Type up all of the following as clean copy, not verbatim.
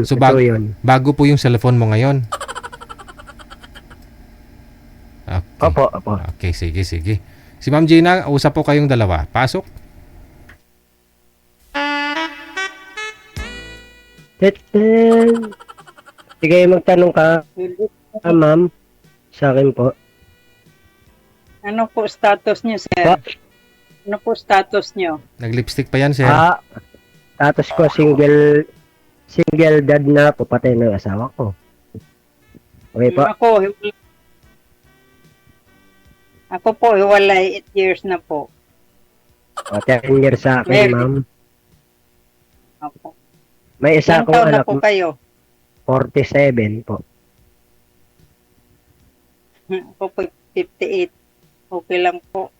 So ito yun. bago po yung cellphone mo ngayon. Okay. Opo. Okay, sige. Si Ma'am Gina, usap po kayong dalawa. Pasok. Teten. Sige, magtanong ka, ma'am, sa akin po. Ano po status niyo, sir? Pa? Ano po status niyo? Nag-lipstick pa yan, sir. Status ko, single dad na po, patay ng asawa ko. Okay po? Ako po, hiwalay 8 years na po. 10 years sa akin, ma'am. Opo. May isa Ilang akong taon na anak, po kayo? 47 po. Ako po, 58. Okay lang po.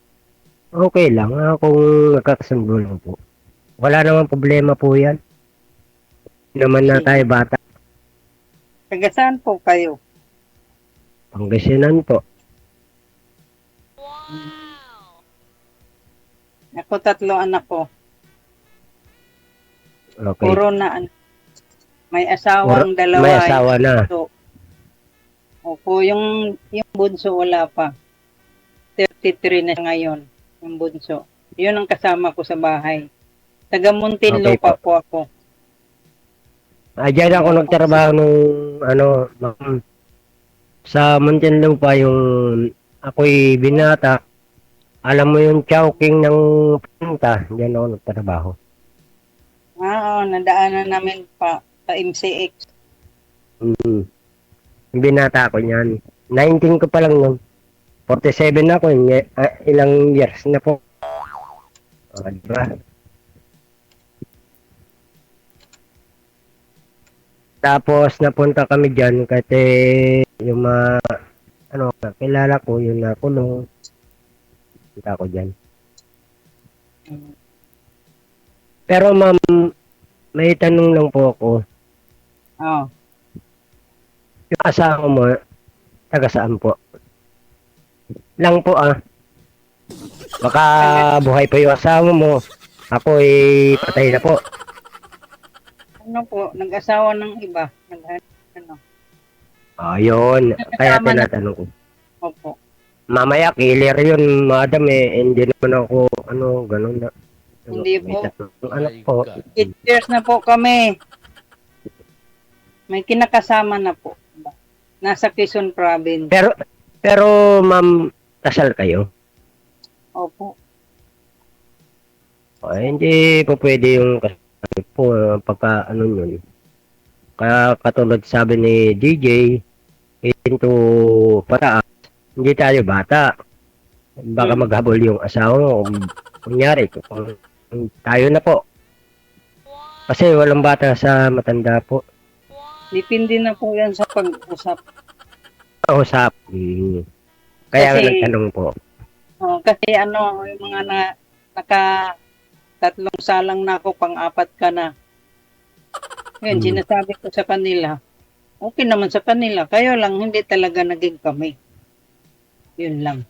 Okay lang, kung nagkakasundo lang po. Wala namang problema po yan. Naman na tayo bata. Taga saan po kayo? Pangasinan po. Ako 3 anak ko. Okay. Puro na may asawang dalawa. May asawa na. Opo, yung bunso wala pa. 33 na siya ngayon, yung bunso. Yun ang kasama ko sa bahay. Taga Muntinlupa po ako. Diyan ako nagtrabaho nung ma'am. Sa Muntinlupa yung ako'y binata. Alam mo yung chowking ng punta, diyan ako nagtrabaho. Oo, nadaanan namin pa sa MCX. Binata ko niyan. 19 ko pa lang nun. 47 na ako. Ilang years na po. Diba? Tapos napunta kami dyan kasi yung kilala ko yung nakulong. Punta ko dyan. Pero ma'am, may tanong lang po ako. Oo. Yung asawa mo, taga saan po? Lang po Baka buhay pa yung asawa mo. Ako patay na po. Ano po, nag-asawa ng iba. Ayun, kaya tinatanong ko. Opo. Mamaya, killer yun, madam hindi naman ako, ganun na. Hindi po. Anak po. 8 years na po kami. May kinakasama na po. Nasa Quezon Province. Pero ma'am, kasal kayo? Opo. Hindi po pwede yung kasal po pagka yun. Kaya katulad sabi ni DJ, into pataas, hindi tayo bata. Baka maghabol yung asawa mo. Kunyari, kung tayo na po. Kasi walang bata sa matanda po. Depende na po yan sa pag-usap. Usap. Kaya nga nagtanong po. Kasi yung mga naka 3 salang na ako, pang-4 ka na. Yun, sinasabi ko sa kanila, okay naman sa kanila. Kayo lang, hindi talaga naging kami. Yun lang.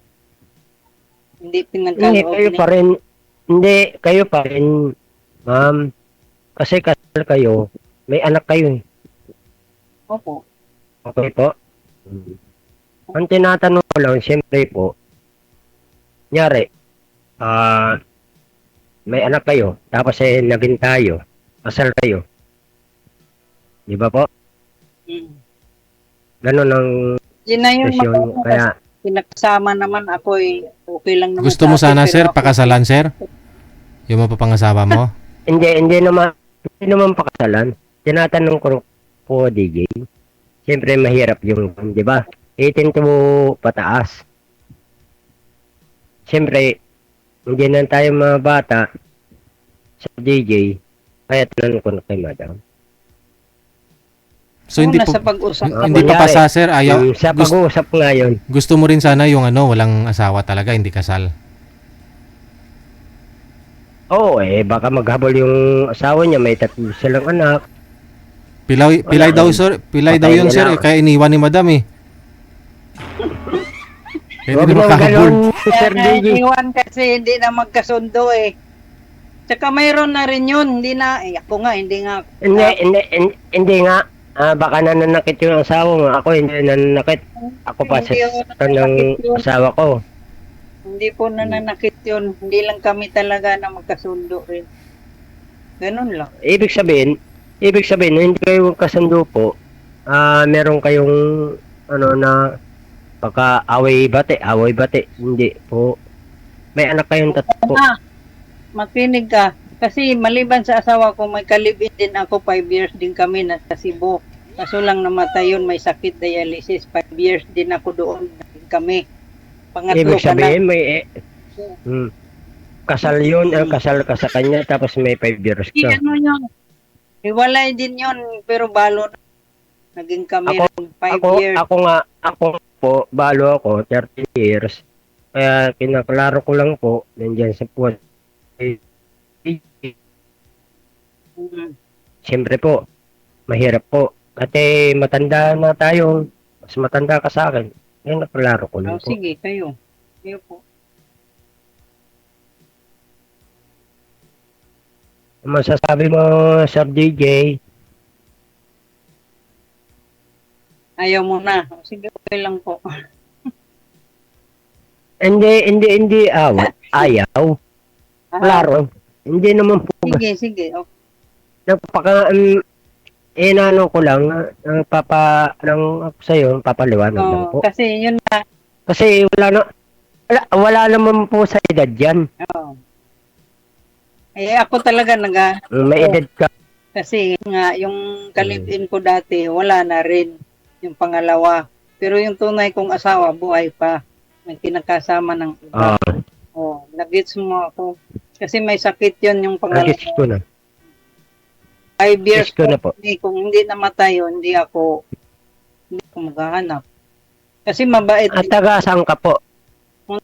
Hindi pinagkaloob. Hindi, kayo pa rin, ma'am. Kasi kasal kayo, may anak kayo eh. Opo. Okay po? Ang tinatanong ko lang, siyempre po, nyari, may anak kayo, tapos naging tayo, kasal kayo. Di ba po? Ganun ang Yun na yung sesyon, kaya pinakasama naman ako okay lang naman. Gusto mo sana, sir, pakasalan, sir? Yung mapapangasawa mo? Hindi naman pakasalan. Tinatanong ko po, DJ. Siyempre mahirap yung, di ba? 18 to pataas. Siyempre, hindi na tayo mga bata sa DJ. Kaya tanong ko na kay madam. So hindi sa pag-usap. Hindi pa pasa, sir. Ayaw. Sa pag-uusap ngayon. Gusto mo rin sana yung walang asawa talaga, hindi kasal. Oo, baka maghabol yung asawa niya, may 3 silang anak. Pilay daw, sir. Pilay daw yun, sir. Kaya iniwan ni madam eh. Kaya hindi makahabol. Sir DJ. Iwan kasi hindi na magkasundo eh. Tsaka mayroon na rin yun. Hindi na, ako nga, hindi nga. Hindi nga. Baka nananakit yung asawa mo. Ako hindi nananakit. Ako pa Hindi ako sa ng nananakit yun. asawa ko. Hindi po nananakit yun. Hindi lang kami talaga na magkasundo rin. Ganun lang. Ibig sabihin, hindi kayo kasundo po. Meron kayong ano na baka away bate. Hindi po. May anak kayong tatlo po. Makinig ka. Kasi maliban sa asawa ko, may kalibin din ako. 5 years din kami na sa Cebu. Kaso lang namatay yun, may sakit dialysis. 5 years din ako doon. Kami. Pangatlo Ibig ka na. sabihin, may kasal yun, kasal ka sa kanya, tapos may 5 years ka. Ano yun? Hiwalay din yun. Pero balo na. Naging kami ng 5 years. Ako po, balo ako, 30 years. Kaya kinaklaro ko lang po, nandiyan sa puwan. Siyempre po, mahirap po. Kasi matanda na tayo, mas matanda ka sa akin. Kaya naklaro ko lang po. Sige, kayo. Kayo po. Ang masasabi mo, Sir DJ, Ayaw mo na. Sige, okay lang po. hindi awat. Ayaw. Klaro. Hindi naman po. Sige. Okay. Inano ko lang, ng ako sa'yo, papaliwanag lang po. Kasi yun na. Kasi wala naman po sa edad yan. Oh. Ako talaga May edad ka. kasi nga yung kalibin ko dati wala na rin yung pangalawa. Pero yung tunay kong asawa buhay pa. May kinakasama ng iba. Nag-gets mo ako. Kasi may sakit yun yung pangalawa. Nagis ko na. 5 years Gets ko na po. Kung hindi namatay yun, hindi ako maghahanap. Kasi mabait. At taga-saan ka po?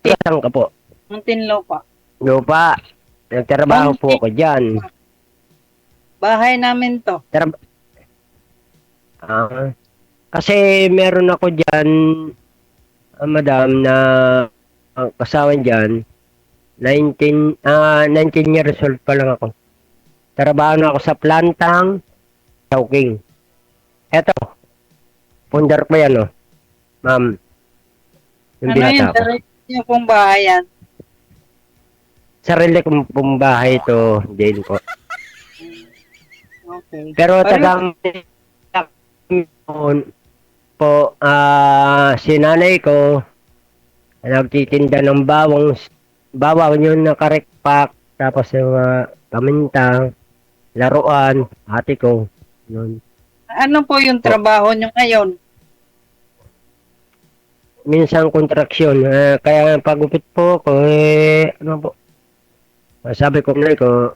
Taga-saan ka po? Muntinlupa. Lupa. Nagtrabaho po ako dyan. Bahay namin to. Kasi meron ako dyan, madam, na kasawa dyan, 19 years old pa lang ako. Trabaho na ako sa plantang Chowking. Eto, pundar ko yan, oh. Ma'am. Yung Ano yun? binata ko. Yung pong bahayan. Sarili kong pong bahay ito, Jane po. Okay. Pero tagang po, si nanay ko, nagtitinda ng bawang yun na karikpak, tapos yung paminta, laruan, ate ko, yun. Ano po yung trabaho nyo ngayon? Minsan kontraksyon, kaya pagupit po ko, ano po, sabi ko na ko,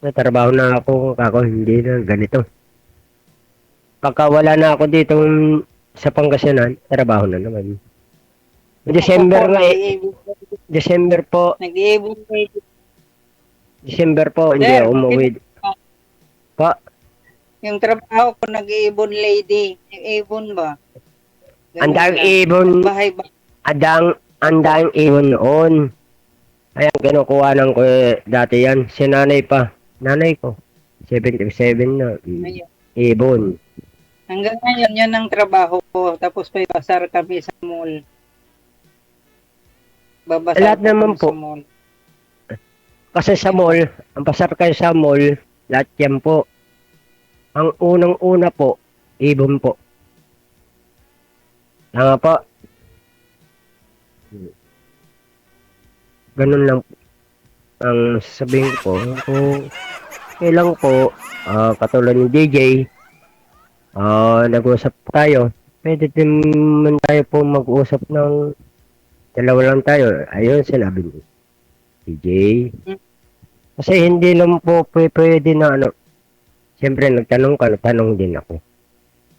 natrabaho na ako, hindi na ganito. Pagka wala na ako dito sa Pangasinan, trabaho na naman. December nga December po. Nag-iibon December po, hindi Sir, ako umuwi. Pa, yung trabaho ko nag-iibon lady. Nag-iibon ba? Ganun andang lang. ibon, Bahay ba? andang ibon noon. Ayan, kinukuhanan ko dati yan. Si nanay pa. Nanay ko. 77 na. Ayun. Ibon. Hanggang ngayon, yan ang trabaho ko. Tapos pa basar kami sa mall. Babasar Lahat naman kami po. sa mall. Kasi sa mall, ang pasar kayo sa mall, lahat yan po. Ang unang-una po, ibon po. Tama po. Ganun lang po. Ang sabihin ko, kung kailang po, katulad ni DJ, nag-usap tayo. Pwede din man tayo po mag-usap ng dalawa lang tayo. Ayun, sinabi ni DJ. Kasi hindi lang po pwede na ano. Siyempre, nagtanong ka, nagtanong din ako.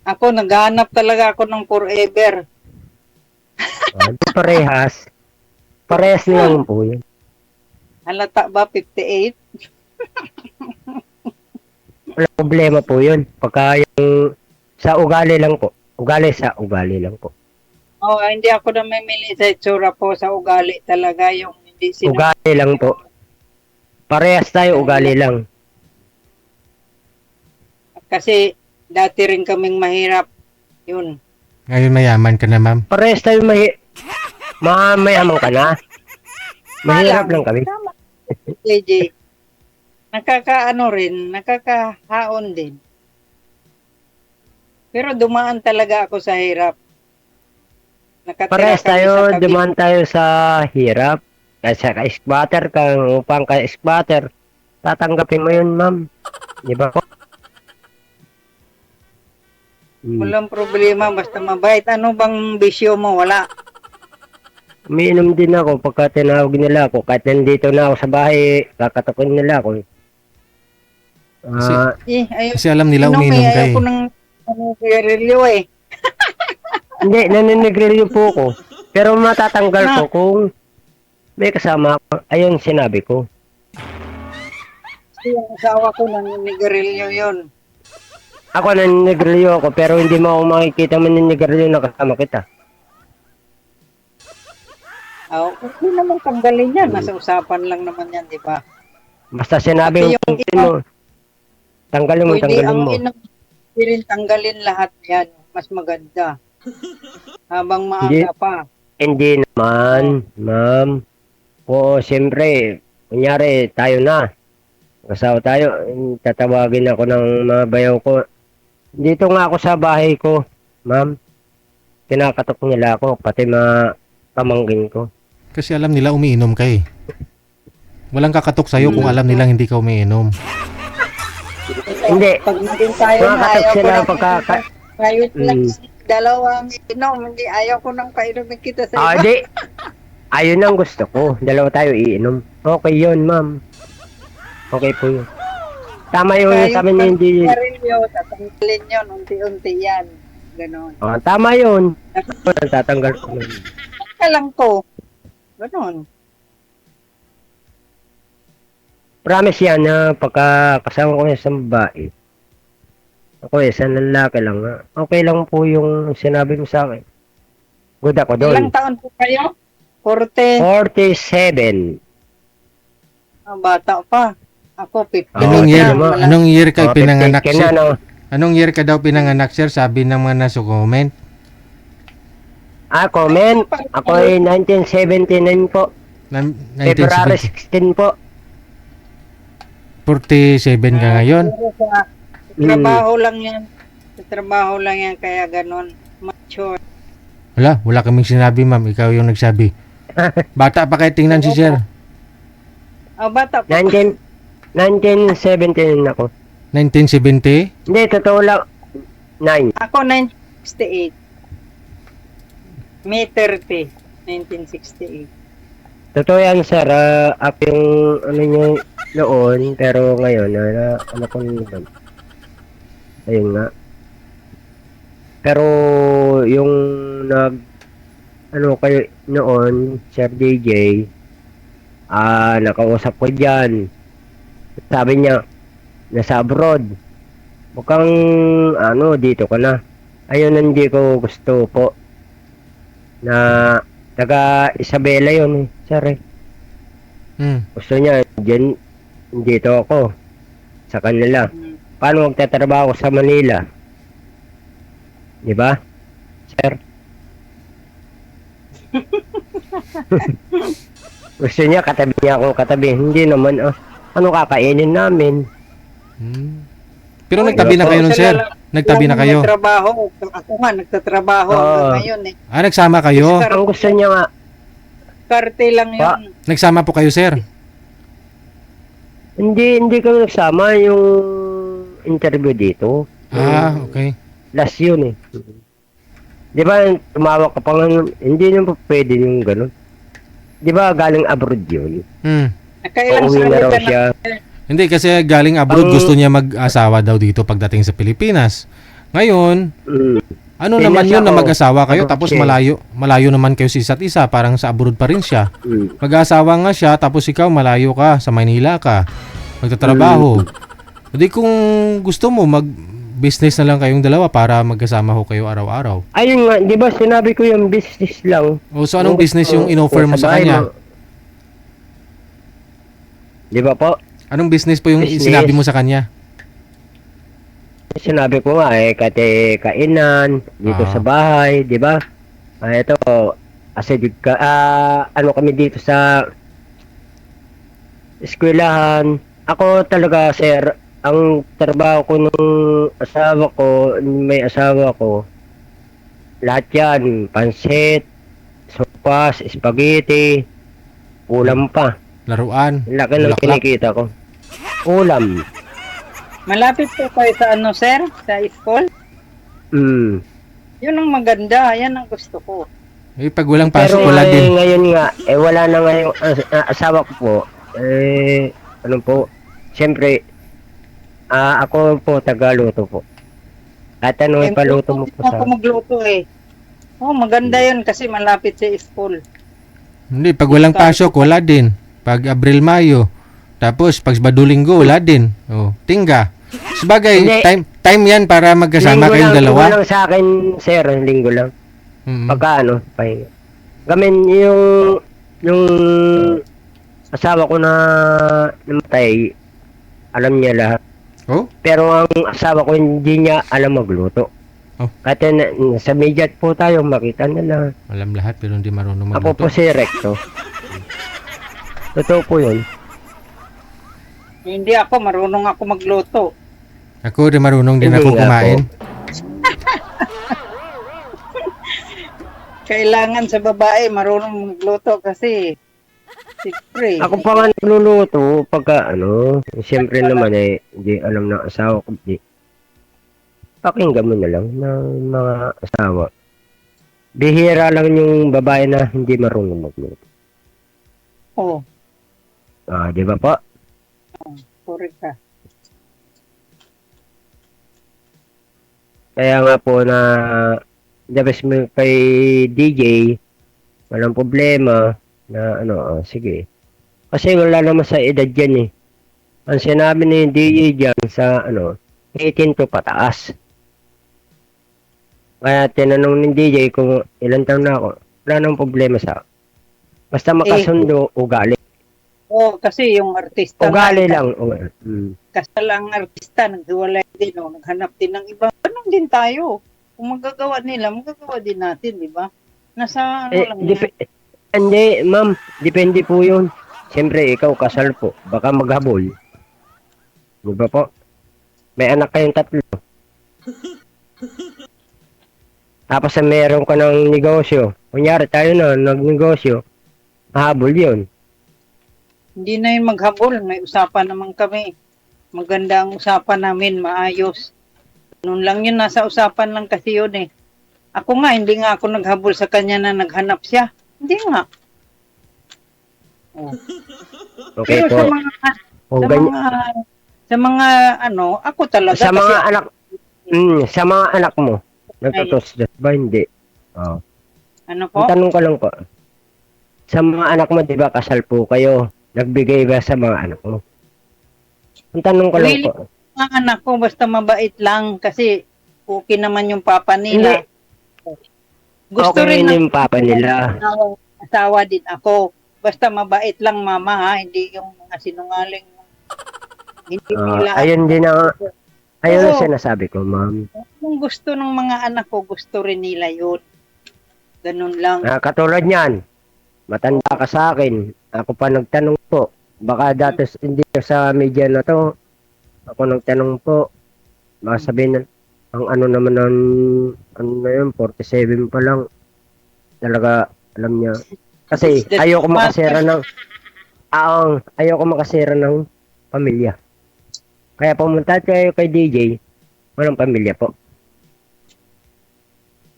Ako, naghahanap talaga ako ng forever. Parehas. Parehas lang po yun. Halata ba 58? Wala problema po yun. Pagka yung sa ugali lang po. Ugali sa ugali lang po. Hindi ako namimili sa itsura po sa ugali talaga. Yung hindi Ugali lang po. Parehas tayo, ugali lang. Kasi dati rin kaming mahirap. Yun. Ngayon mayaman ka na, ma'am. Parehas tayo mayaman ka na. Mahirap lang kami. Tama. JJ. Nakakaano rin, nakakahaon din. Pero dumaan talaga ako sa hirap. Nakatira Parehas kami tayo, sa tabi. dumaan tayo sa hirap. Kasi ka-squatter ka, upang ka-squatter. Tatanggapin mo yun, ma'am. Di ba po? Walang problema, basta mabait. Ano bang bisyo mo? Wala. Umiinom din ako pagka tinawag nila ako. Kahit nandito na ako sa bahay, kakatakin nila ako. Ayaw. Kasi alam nila umiinom ka Ayaw eh. ko ng sigarilyo eh. Hindi, naninigrilyo po ako. Pero matatanggal ko kung may kasama ako. Ayun sinabi ko. Kasi yung asawa ko naninigarilyo yun. Ako naninigrilyo ako pero hindi mo ako makikita maninigrilyo na kasama kita. Okay naman tanggalin yan. Nasa usapan lang naman yan, di ba? Basta sinabi Kasi yung mo, tanggalin mo, Pwede tanggalin ang mo. rin tanggalin lahat yan. Mas maganda. Habang Hindi. maaga pa. Hindi naman, ma'am. Oo, siyempre, kunyari, tayo na. Kasawa tayo, tatawagin ako ng mga bayaw ko. Dito nga ako sa bahay ko, ma'am. Kinakatok nila ako, pati mga pamangkin ko. Kasi alam nila umiinom ka eh. Walang kakatok sa'yo kung alam nilang hindi ka umiinom. Hindi. Pag naging tayo na Makakatok ayaw ko sila ng tayo lang dalawang inom. Hindi ayaw ko nang painumin kita sa iba. Di. Ayun ang gusto ko. Dalawa tayo iinom. Okay yun, ma'am. Okay po yun. Tama yung sabi niya hindi. Tatanggalin yun. Unti-unti yan. Ganon. Oh, tama yun. Tatanggal ko nun. Alam ko. Ganon. Promise yan na pagka kasama ko sa babae. Ako sa lalaki lang. Okay lang po yung sinabi mo sa akin. Good ako doon. Ilang taon po kayo? 40. 47. Bata pa. Ako 50. Anong year? Wala. Anong year ka Oh, pinanganak 50 ka na, sir? no? Anong year ka daw pinanganak sir? Sabi ng mga nasa comment. Comment. Ako ay 1979 po. February 16 po. 47 ka ngayon. Pero sa trabaho lang yan. Sa trabaho lang yan. Kaya ganon. Mature. Wala kaming sinabi ma'am. Ikaw yung nagsabi. Bata pa kayo tingnan si sir. Bata pa. 1979 ako. 1970? Hindi, totoo lang. 9. Ako 1968. May 30. 1968. Totoo yan, sir. Up yung ano nyo noon, pero ngayon, ano ko naman. Ayun nga. Pero yung ano kayo noon, Sir DJ, nakausap ko dyan. Sabi niya, nasa abroad. Mukhang, dito ka na. Ayun, hindi ko gusto po. Na, taga Isabela yun, sir eh. Gusto niya, dito ako. Sa kanila. Paano magtatrabaho sa Manila? Di ba? Sir? Gusto niya, katabi niya ako katabi. Hindi naman, ano kakainin namin? Pero nagtabi na kayo nun sir? Nagtabi na kayo? Nagtatrabaho. Ako nga, nagtatrabaho hanggang ngayon eh. Nagsama kayo? Ang gusto niya nga, Karte lang yun. Nagsama po kayo sir? hindi kami nagsama yung interview dito. Okay. Last yun eh. Di ba, tumawag ka pa nga, hindi naman pwede yung gano'n. Di ba, galing abroad yun? Nakailang Uuwi na sabi raw ka siya. Hindi kasi galing abroad gusto niya mag-asawa daw dito pagdating sa Pilipinas. Ngayon, ano Pinas naman yun na ako. mag-asawa kayo tapos Okay. malayo naman kayo sa isa't isa, parang sa abroad pa rin siya. Mag-asawa nga siya tapos ikaw malayo ka, sa Maynila ka, magtatrabaho. Hindi kung gusto mo mag-business na lang kayong dalawa para magkasama ho kayo araw-araw. Ayun nga, di ba sinabi ko yung business lang. O so anong business yung in-offer mo sa bahay kanya? Di ba po? Anong business po yung Business. sinabi mo sa kanya? Sinabi ko nga kainan dito Ah. sa bahay, di ba? Ito, ano kami dito sa eskwelahan. Ako talaga, sir, ang trabaho ko nung may asawa ko, lahat yan, pansit, sopas, spaghetti, ulam pa. Laruan? Laki ng Bulaklak? kinikita ko. Ulam. Malapit po kayo sa ano, sir? Sa school? Mm. Yun ang maganda. Yan ang gusto ko. Eh, pag walang Pero pasok, wala din. ngayon nga, wala na nga yung asawa ko po. Ano po, siyempre, ako po tagaluto po. At ano Eh, ipaluto mo po ako sa... magluto eh. Oh, maganda yun kasi malapit sa school. Hindi, pag walang pasok, wala din. Pag Abril, Mayo. Tapos, pag Badulinggo, wala din. Oh, tingga. Sabagay, Hindi. time yan para magkasama kayong dalawa. Linggo lang sa akin, sir, linggo lang. Mm. Pagka ano, pahinga. Gamin yung asawa ko na namatay, alam niya lahat. Oh? Pero ang asawa ko hindi niya alam magluto. Oh. At sa media po tayo makita nila. Alam lahat pero hindi marunong Ako magluto. po si Recto. Totoo po yun. Hindi ako, marunong ako magluto. Ako rin marunong din Hindi ako nga kumain. Kailangan sa babae marunong magluto kasi siyempre. Ako pa nga nagluluto pagka ano, siyempre naman hindi alam ng asawa ko. Pakinggan mo na lang ng mga asawa. Bihira lang yung babae na hindi marunong magluto. Oh, Di ba po? correct ka. Kaya nga po na dabas mo kay DJ, walang problema na ano, sige. Kasi wala naman sa edad yan eh. Ang sinabi ni DJ dyan sa ano, 18 to pataas. Kaya tinanong ni DJ kung ilang taon na ako, wala namang problema sa basta makasundo, ugali. Oh, kasi yung artista Ugali nga, lang. kasal ang artista, naghiwalay din, oh, naghanap din ng iba. Ganun din tayo. Kung magagawa nila, magagawa din natin, di ba? Nasa ano lang yan. Hindi, ma'am. Depende po yun. Siyempre, ikaw kasal po. Baka maghabol. Di ba po? May anak kayong 3. Tapos meron ka ng negosyo. Kunyari tayo na, nagnegosyo. Mahabol yun. Hindi na yun maghabol, may usapan naman kami. Maganda ang usapan namin, maayos. Noon lang yun, nasa usapan lang kasi yun eh. Ako nga, hindi nga ako naghabol sa kanya na naghanap siya. Hindi nga. Oh. Okay Pero po. Kung ganyan, sa mga ano, ako talaga sa mga kasi anak, sa mga anak mo, nagtutusdas ba? Hindi. Oh. ano po? Ang tanong ko lang po. Sa mga anak mo, di ba, kasal po kayo? Nagbigay ba sa mga anak mo? Ang tanong ko lang Really? po. Mga anak ko, basta mabait lang kasi okay naman yung papa nila. Gusto Okay rin na yung papa nila. asawa din ako. Basta mabait lang mama ha, hindi yung mga sinungaling. Hindi nila. Ayun din ang, ayun ang Oo. sinasabi ko, ma'am. Kung gusto ng mga anak ko, gusto rin nila yun. Ganun lang. Katulad niyan, matanda ka sa akin. Ako pa nagtanong po. Baka dati hindi sa media na to, ako nagtanong po. Baka sabihin na, ang ano naman ng, ano na yun, 47 pa lang. Talaga, alam niya. Kasi ayoko makasira ng, ayoko makasira ng pamilya. Kaya pumunta kayo kay DJ, walang pamilya po.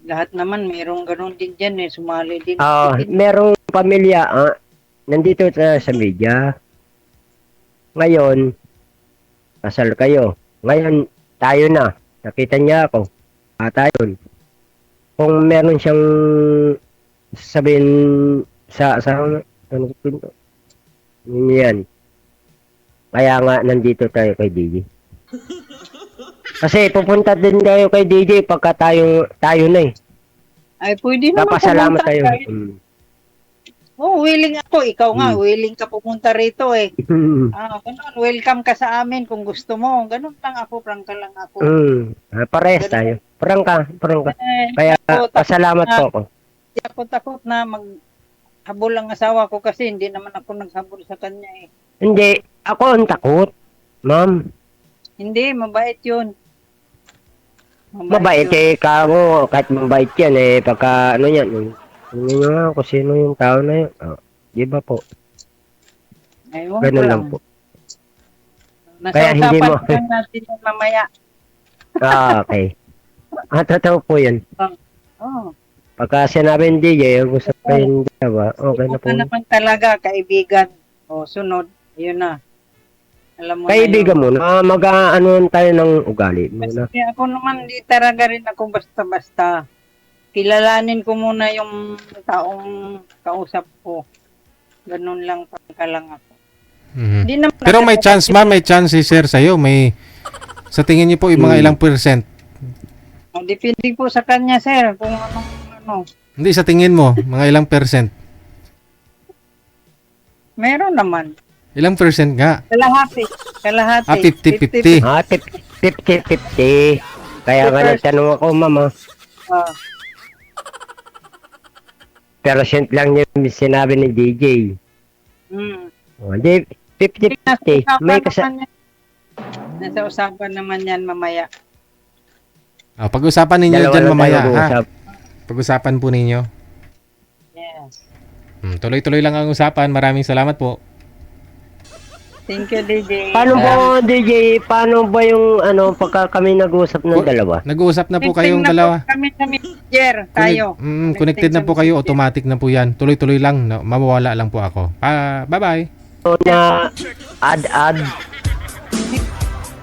Lahat naman, mayroong ganun din dyan eh. Sumali din. Merong pamilya, nandito sa media. Ngayon, kasal kayo. Ngayon, tayo na. Nakita niya ako. Tayo. Kung meron siyang sabihin sa ano yan. Kaya nga, nandito tayo kay DJ. Kasi pupunta din kayo kay DJ pagka tayo na eh. Ay, pwede naman Papasalamat pumunta tayo. kahit Oh, willing ako. Ikaw nga, willing ka pumunta rito eh. Mm. Ganun, welcome ka sa amin kung gusto mo. Ganun lang ako, prangka lang ako. Parehas tayo. Parang ka. Eh, Kaya ako, pasalamat po ako. Hindi ako takot na maghabol ang asawa ko kasi hindi naman ako naghabol sa kanya eh. Hindi, ako ang takot. Ma'am, Hindi, mabait yun. mabait yun. eh, kako, kahit mabait yan eh, pagka ano yan, hindi nyo nga kung sino yung tao na yun. Di ba po? Ayun Ganun ko lang po. Nasa Kaya hindi usapan mo- lang natin yun mamaya. Okay. Totoo po yun. Oh, Pagka sinabi ng DJ, gusto pa yung dalawa, okay na po. ikaw naman talaga, kaibigan. O, sunod. Yun na. Alam mo Kaibigan na yun. mo na, mag-ano tayo ng ugali muna. Kasi ako naman, di talaga rin ako basta-basta. Kilalanin ko muna yung taong kausap ko. Ganun lang, pagka lang ako. Mhm. Hindi naman Pero may ako- chance ma'am, may chance si sir sa'yo. May, sa tingin niyo po, yung mga ilang percent? Depende po sa kanya, sir, kung anong ano. Hindi, sa tingin mo, mga ilang percent? Meron naman. Ilang percent nga? Kalahati. Kalahati. 50-50. 50-50. Kaya nga nagtanong ako, mama. Ah, Percent lang yung sinabi ni DJ. Di, 50-50. May Nasa usapan naman yan mamaya. Pag-usapan ninyo Dalawa dyan lang mamaya, tayo ha? mag-uusap. Pag-usapan po ninyo. Yes. Tuloy-tuloy lang ang usapan. Maraming salamat po. Thank you, DJ. Paano po, DJ? Paano ba yung pagka kami nag-uusap ng dalawa? Nag-uusap na po Connecting kayong na po dalawa. Kami, Jer, tayo. Connected na po kayo. Automatic na po yan. Tuloy-tuloy lang. Mawawala lang po ako. Bye-bye. So, na add.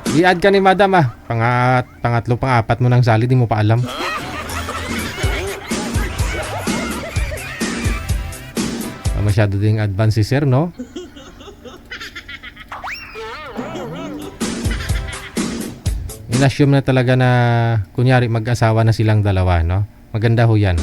I-add ka ni madam pangatlo, pang-apat mo ng sali. Di mo pa alam. Masyado ding advance si sir, no? In-assume na talaga na kunyari mag-asawa na silang dalawa, no? Maganda ho yan.